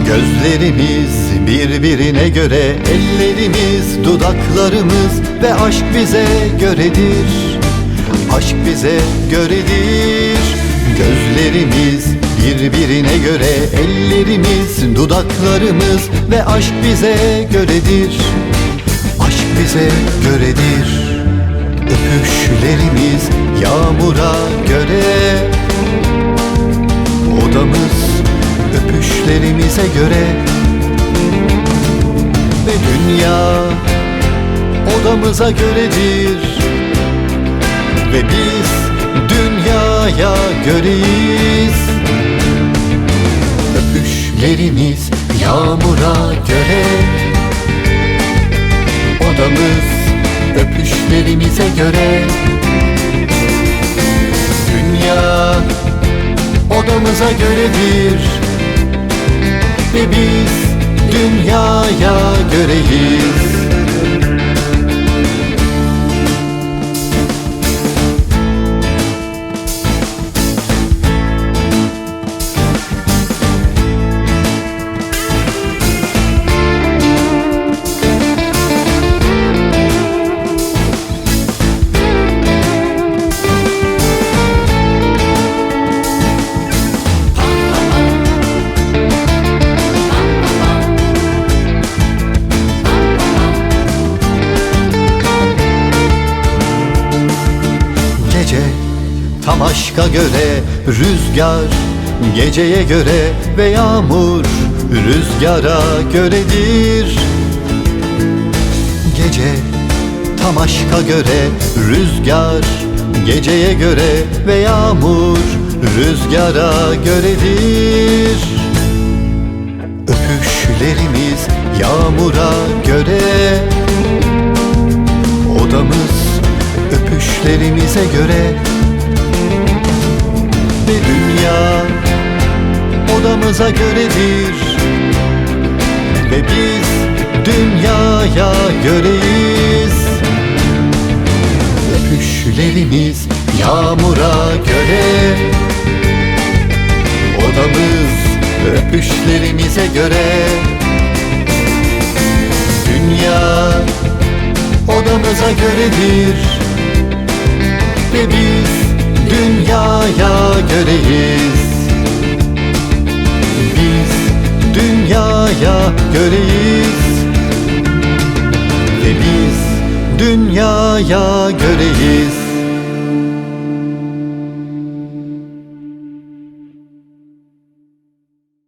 Gözlerimiz birbirine göre, ellerimiz, dudaklarımız ve aşk bize göredir. Aşk bize göredir. Gözlerimiz birbirine göre, ellerimiz, dudaklarımız ve aşk bize göredir. Aşk bize göredir. Öpüşlerimiz yağmura göre, odamız öpüşlerimize göre ve dünya odamıza göredir ve biz dünyaya göreyiz. Öpüşlerimiz yağmura göre, odamız öpüşlerimize göre, dünya odamıza göredir ve biz dünyaya göreyiz. Tam aşka göre rüzgar, geceye göre ve yağmur rüzgara göredir. Gece tam aşka göre rüzgar, geceye göre ve yağmur rüzgara göredir. Öpüşlerimiz yağmura göre, odamız öpüşlerimize göre ve dünya odamıza göredir ve biz dünyaya göreyiz. Öpüşlerimiz yağmura göre, odamız öpüşlerimize göre, dünya odamıza göredir ve biz dünyaya göreyiz. Biz dünyaya göreyiz ve biz dünyaya göreyiz.